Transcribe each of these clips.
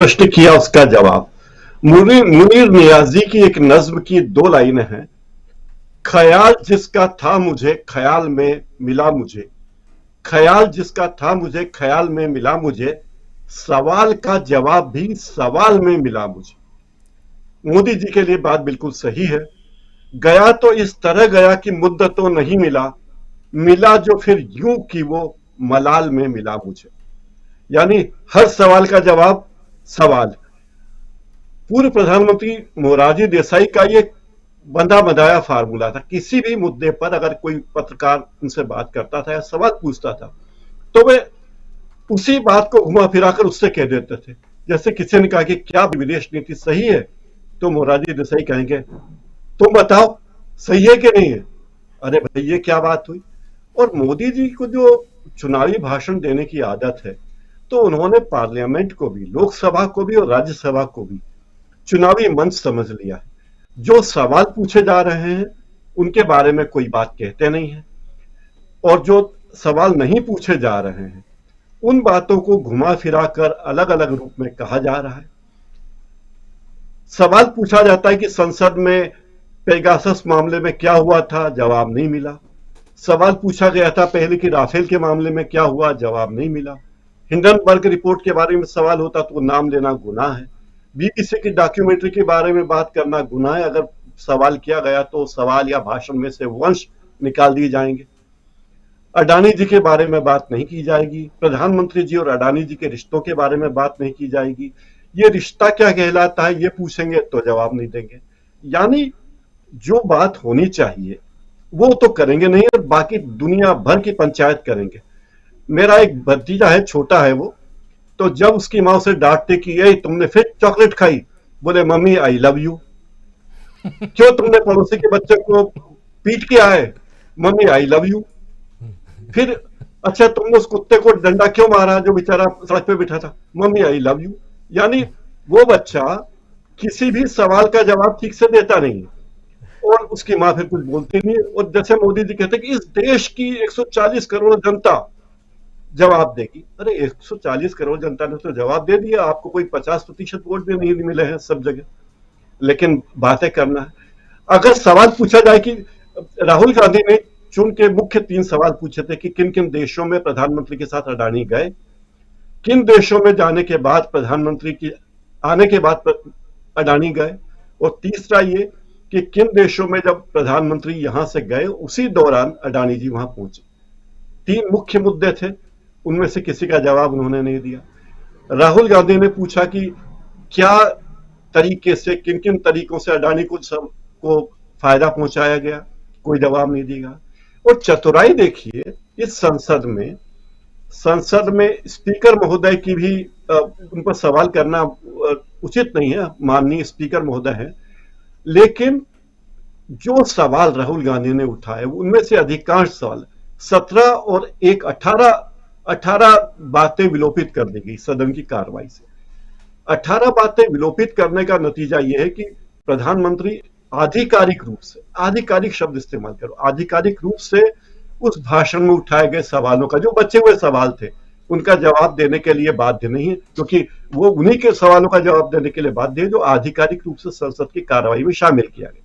प्रश्न किया उसका जवाब। मुनीर नियाजी की एक नज्म की 2 लाइनें हैं। ख्याल जिसका था मुझे ख्याल में मिला मुझे, ख्याल जिसका था मुझे ख्याल में मिला मुझे, सवाल का जवाब भी सवाल में मिला मुझे। मोदी जी के लिए बात बिल्कुल सही है। गया तो इस तरह गया कि मुद्दतों नहीं मिला, मिला जो फिर यूं कि वो मलाल में मिला मुझे। यानी हर सवाल का जवाब सवाल। पूर्व प्रधानमंत्री मोरारजी देसाई का ये बंधा बंधाया फार्मूला था। किसी भी मुद्दे पर अगर कोई पत्रकार उनसे बात करता था या सवाल पूछता था तो वे उसी बात को घुमा फिराकर उससे कह देते थे। जैसे किसी ने कहा कि क्या विदेश नीति सही है, तो मोरारजी देसाई कहेंगे तुम बताओ सही है कि नहीं है। अरे भाई ये क्या बात हुई। और मोदी जी को जो चुनावी भाषण देने की आदत है, तो उन्होंने पार्लियामेंट को भी, लोकसभा को भी और राज्यसभा को भी चुनावी मंच समझ लिया है। जो सवाल पूछे जा रहे हैं उनके बारे में कोई बात कहते नहीं है, और जो सवाल नहीं पूछे जा रहे हैं उन बातों को घुमा फिरा कर अलग अलग रूप में कहा जा रहा है। सवाल पूछा जाता है कि संसद में पेगासस मामले में क्या हुआ था, जवाब नहीं मिला। सवाल पूछा गया था पहले कि राफेल के मामले में क्या हुआ, जवाब नहीं मिला। हिंडनबर्ग रिपोर्ट के बारे में सवाल होता तो नाम लेना गुनाह है। बीबीसी की डॉक्यूमेंट्री के बारे में बात करना गुनाह है। अगर सवाल किया गया तो सवाल या भाषण में से वंश निकाल दिए जाएंगे। अडानी जी के बारे में बात नहीं की जाएगी। प्रधानमंत्री जी और अडानी जी के रिश्तों के बारे में बात नहीं की जाएगी। ये रिश्ता क्या कहलाता है ये पूछेंगे तो जवाब नहीं देंगे। यानी जो बात होनी चाहिए वो तो करेंगे नहीं, और बाकी दुनिया भर की पंचायत करेंगे। मेरा एक भतीजा है, छोटा है वो, तो जब उसकी माँ उसे डांटते कि ये तुमने फिर चॉकलेट खाई, बोले मम्मी आई लव यू। क्यों तुमने पड़ोसी के बच्चे को पीट के आए, मम्मी आई लव यू। फिर अच्छा तुमने उस कुत्ते को डंडा क्यों मारा जो बेचारा सड़क पे बैठा था, मम्मी आई लव यू। यानी वो बच्चा किसी भी सवाल का जवाब ठीक से देता नहीं और उसकी माँ फिर कुछ बोलती नहीं। और जैसे मोदी जी कहते हैं कि इस देश की 140 करोड़ जनता जवाब देगी। अरे 140 करोड़ जनता ने तो जवाब दे दिया, आपको कोई 50% वोट भी नहीं मिले हैं सब जगह, लेकिन बातें करना है। अगर सवाल पूछा जाए कि राहुल गांधी ने चुन के मुख्य 3 सवाल पूछे थे कि किन किन देशों में प्रधानमंत्री के साथ अडानी गए, किन देशों में जाने के बाद प्रधानमंत्री की आने के बाद अडानी गए, और तीसरा ये कि किन देशों में जब प्रधानमंत्री यहां से गए उसी दौरान अडानी जी वहां पहुंचे। 3 मुख्य मुद्दे थे, उनमें से किसी का जवाब उन्होंने नहीं दिया। राहुल गांधी ने पूछा कि क्या तरीके से, किन किन तरीकों से अडानी को फायदा पहुंचाया गया, कोई जवाब नहीं दिया। और चतुराई देखिए, इस संसद में स्पीकर महोदय की भी उन पर सवाल करना उचित नहीं है, माननीय स्पीकर महोदय है, लेकिन जो सवाल राहुल गांधी ने उठाए उनमें से अधिकांश सवाल 17 और 1 18 बातें विलोपित कर दी गई सदन की कार्रवाई से। 18 बातें विलोपित करने का नतीजा यह है कि प्रधानमंत्री आधिकारिक रूप से, आधिकारिक शब्द इस्तेमाल करो, आधिकारिक रूप से उस भाषण में उठाए गए सवालों का, जो बचे हुए सवाल थे, उनका जवाब देने के लिए बाध्य नहीं है, क्योंकि वो उन्हीं के सवालों का जवाब देने के लिए बाध्य है जो आधिकारिक रूप से संसद की कार्रवाई में शामिल किया गया।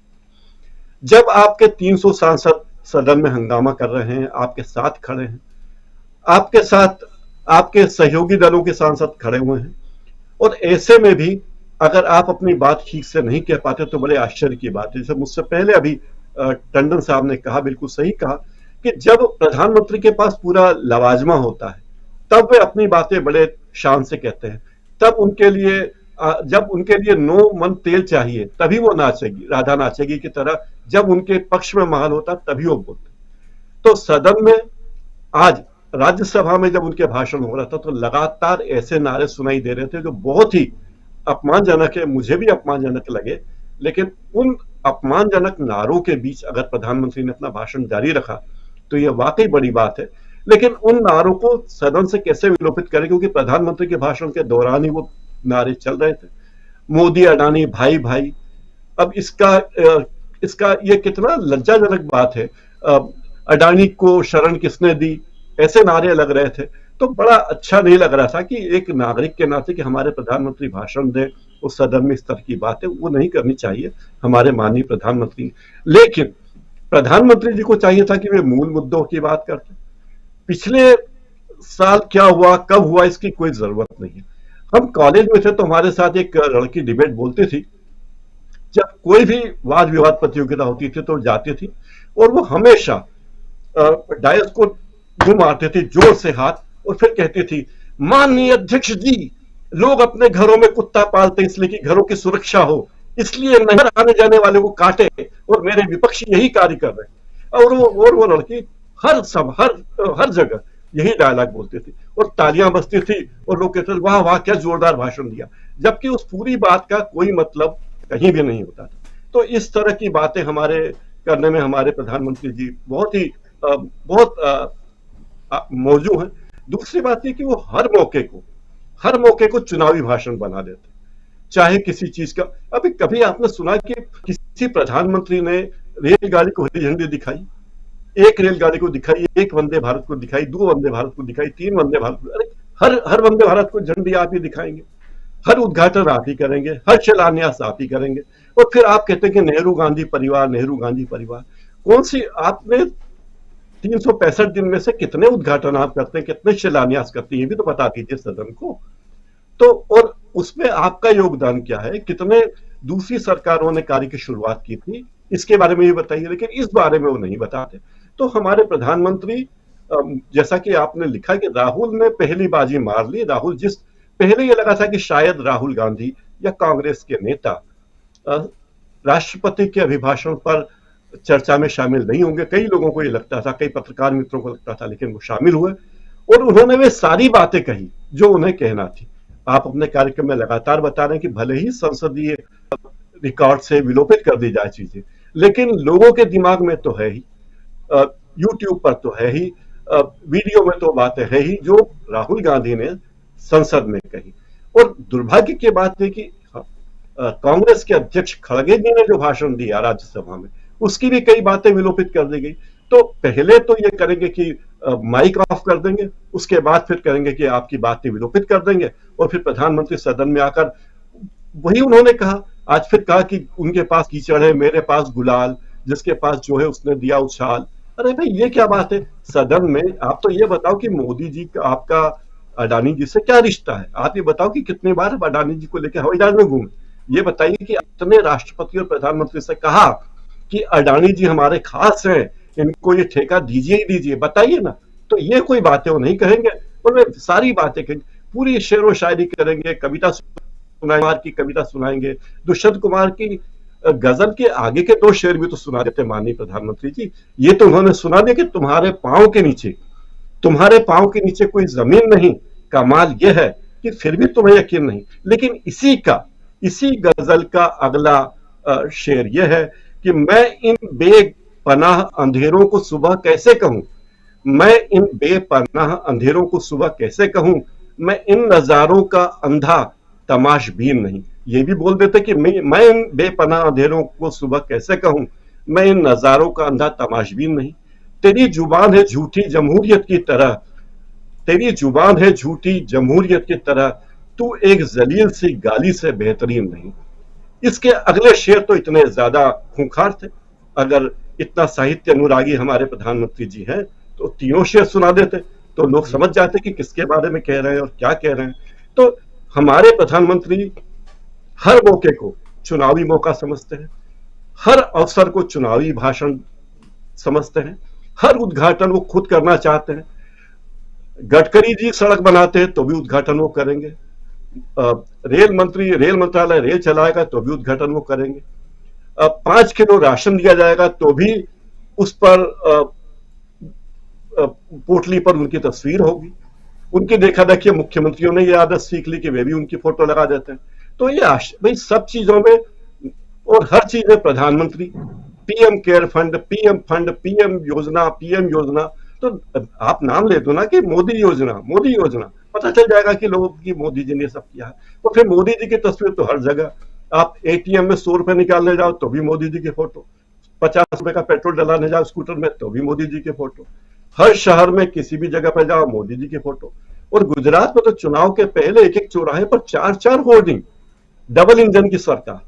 जब आपके 300 सांसद सदन में हंगामा कर रहे हैं, आपके साथ खड़े हैं, आपके साथ आपके सहयोगी दलों के सांसद खड़े हुए हैं, और ऐसे में भी अगर आप अपनी बात ठीक से नहीं कह पाते तो बड़े आश्चर्य की बात है। जैसे मुझसे पहले अभी टंडन साहब ने कहा, बिल्कुल सही कहा, कि जब प्रधानमंत्री के पास पूरा लवाजमा होता है तब वे अपनी बातें बड़े शान से कहते हैं। तब उनके लिए जब उनके लिए नो मन तेल चाहिए तभी वो नाचेगी, राधा नाचेगी की तरह। जब उनके पक्ष में माहौल होता तभी वो बोलते। तो सदन में आज राज्यसभा में जब उनके भाषण हो रहा था तो लगातार ऐसे नारे सुनाई दे रहे थे जो बहुत ही अपमानजनक है, मुझे भी अपमानजनक लगे। लेकिन उन अपमानजनक नारों के बीच अगर प्रधानमंत्री ने अपना भाषण जारी रखा तो यह वाकई बड़ी बात है। लेकिन उन नारों को सदन से कैसे विलोपित करें, क्योंकि प्रधानमंत्री के भाषण के दौरान ही वो नारे चल रहे थे, मोदी अडानी भाई भाई। अब इसका ये कितना लज्जाजनक बात है। अडानी को शरण किसने दी, ऐसे नारे लग रहे थे। तो बड़ा अच्छा नहीं लग रहा था कि एक नागरिक के नाते कि हमारे प्रधानमंत्री भाषण दें, उस सदन में इस तरह की बातें वो नहीं करनी चाहिए हमारे माननीय प्रधानमंत्री। लेकिन प्रधानमंत्री जी को चाहिए था कि वे मूल मुद्दों की बात करते। पिछले साल क्या हुआ, कब हुआ, इसकी कोई जरूरत नहीं है। हम कॉलेज में थे तो हमारे साथ एक लड़की डिबेट बोलती थी। जब कोई भी वाद विवाद प्रतियोगिता होती थी तो जाती थी और वो हमेशा डायस को घुमाते थे जोर से हाथ, और फिर कहती थी, माननीय अध्यक्ष जी, लोग अपने घरों में कुत्ता पालते हैं इसलिए कि घरों की सुरक्षा हो, इसलिए नहर आने जाने वाले को काटे, और मेरे विपक्षी यही कार्य कर रहे हैं। और वो लड़की हर जगह यही डायलॉग बोलती थी और तालियां बजती थी और लोग कहते थे, वाह वाह क्या जोरदार भाषण दिया, जबकि उस पूरी बात का कोई मतलब कहीं भी नहीं होता था। तो इस तरह की बातें हमारे करने में हमारे प्रधानमंत्री जी बहुत मौजू हैं। दूसरी बात यह कि वो हर मौके को चुनावी भाषण बना देते, चाहे किसी चीज का। अभी कभी आपने सुना कि किसी प्रधानमंत्री ने रेलगाड़ी को हरी झंडी दिखाई? एक रेलगाड़ी को दिखाई, एक वंदे भारत को दिखाई, 2 वंदे भारत को दिखाई, 3 वंदे भारत को, अरे हर वंदे भारत को झंडी आप ही दिखाएंगे, हर उद्घाटन आप ही करेंगे, हर शिलान्यास आप ही करेंगे, और फिर आप कहते हैं कि नेहरू गांधी परिवार, नेहरू गांधी परिवार। कौन सी आपने 365 दिन में से कितने उद्घाटन आप करते हैं, कितने शिलान्यास करते हैं, ये भी तो बता दीजिए सदन को। तो और उसमें आपका योगदान क्या है, कितने दूसरी सरकारों ने कार्य की शुरुआत की थी, इसके बारे में भी बताइए। लेकिन इस बारे में वो नहीं बताते। तो हमारे प्रधानमंत्री, जैसा कि आपने लिखा कि राहुल ने पहली बाजी मार ली, राहुल जिस पहले ये लगा था कि शायद राहुल गांधी या कांग्रेस के नेता राष्ट्रपति के अभिभाषण पर चर्चा में शामिल नहीं होंगे, कई लोगों को ये लगता था, कई पत्रकार मित्रों को लगता था, लेकिन वो शामिल हुए और उन्होंने वे सारी बातें कही जो उन्हें कहना थी। आप अपने कार्यक्रम में लगातार बता रहे हैं कि भले ही संसदीय रिकॉर्ड से विलोपित कर दी जाए चीजें, लेकिन लोगों के दिमाग में तो है ही, यूट्यूब पर तो है ही, वीडियो में तो बातें है ही जो राहुल गांधी ने संसद में कही। और दुर्भाग्य की बात है कि कांग्रेस के अध्यक्ष खड़गे जी ने जो भाषण दिया राज्यसभा में, उसकी भी कई बातें विलोपित कर दी गई। तो पहले तो ये करेंगे कि माइक ऑफ कर देंगे, उसके बाद फिर करेंगे कि आपकी बातें विलोपित कर देंगे, और फिर प्रधानमंत्री सदन में आकर वही उन्होंने कहा, आज फिर कहा कि उनके पास कीचड़ है, मेरे पास गुलाल, जिसके पास जो है उसने दिया उछाल। अरे भाई ये क्या बात है सदन में? आप तो ये बताओ कि मोदी जी का आपका अडानी जी से क्या रिश्ता है? आप ये बताओ कि कितने बार अडानी जी को लेकर हवाई जहाज में घूमे। ये बताइए कि अपने राष्ट्रपति और प्रधानमंत्री से कहा कि अडानी जी हमारे खास हैं, इनको ये ठेका दीजिए ही दीजिए, बताइए ना। तो ये कोई बातें वो नहीं कहेंगे, और वे सारी बातें कहेंगे, पूरी शेर व शायरी करेंगे, कविता की कविता सुनाएंगे। दुष्यंत कुमार की गजल के आगे के 2 शेर भी तो सुना देते माननीय प्रधानमंत्री जी। ये तो उन्होंने सुना दिया कि तुम्हारे पांव के नीचे कोई जमीन नहीं। कमाल यह है कि फिर भी तुम्हें यकीन नहीं। लेकिन इसी गजल का अगला शेर यह है कि मैं इन बेपनाह अंधेरों को सुबह कैसे कहूं, मैं इन बेपनाह अंधेरों को सुबह कैसे कहूं, मैं इन नजारों का अंधा तमाशबीन नहीं। ये भी बोल देते कि मैं इन बेपनाह अंधेरों को सुबह कैसे कहूं, मैं इन नजारों का अंधा तमाशबीन नहीं। तेरी जुबान है झूठी जमहूरियत की तरह, तेरी जुबान है झूठी जमहूरियत की तरह, तू एक जलील सी गाली से बेहतरीन नहीं। इसके अगले शेर तो इतने ज्यादा खूंखार थे। अगर इतना साहित्य अनुरागी हमारे प्रधानमंत्री जी हैं तो तीनों शेर सुना देते तो लोग समझ जाते कि किसके बारे में कह रहे हैं और क्या कह रहे हैं। तो हमारे प्रधानमंत्री हर मौके को चुनावी मौका समझते हैं, हर अवसर को चुनावी भाषण समझते हैं, हर उद्घाटन वो खुद करना चाहते हैं। गडकरी जी सड़क बनाते हैं तो भी उद्घाटन वो करेंगे, रेल मंत्रालय रेल चलाएगा तो भी उद्घाटन वो करेंगे, 5 किलो राशन दिया जाएगा तो भी उस पर पोटली पर उनकी तस्वीर होगी। उनकी देखा देखिए मुख्यमंत्रियों ने ये आदत सीख ली कि वे भी उनकी फोटो लगा देते हैं। तो ये भाई सब चीजों में और हर चीज में प्रधानमंत्री, पीएम केयर फंड, पीएम योजना। तो आप नाम ले दो ना कि मोदी योजना, पता चल जाएगा कि लोगों की मोदी जी ने सब किया है। तो फिर मोदी जी की तस्वीर तो हर जगह, आप एटीएम में 100 रुपए निकालने जाओ तो भी मोदी जी की फोटो, 50 रुपए का पेट्रोल डलाने जाओ स्कूटर में तो भी मोदी जी की फोटो। हर शहर में किसी भी जगह पर जाओ मोदी जी की फोटो। और गुजरात में तो चुनाव के पहले एक एक चौराहे पर चार चार होर्डिंग, डबल इंजन की सरकार।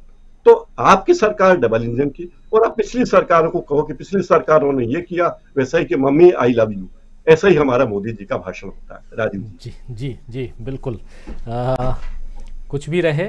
तो आपकी सरकार डबल इंजन की, और आप पिछली सरकारों को कहो कि पिछली सरकारों ने ये किया, वैसा ही कि मम्मी आई लव यू, ऐसा ही हमारा मोदी जी का भाषण होता है, राजीव जी। जी जी जी बिल्कुल। आ, कुछ भी रहे,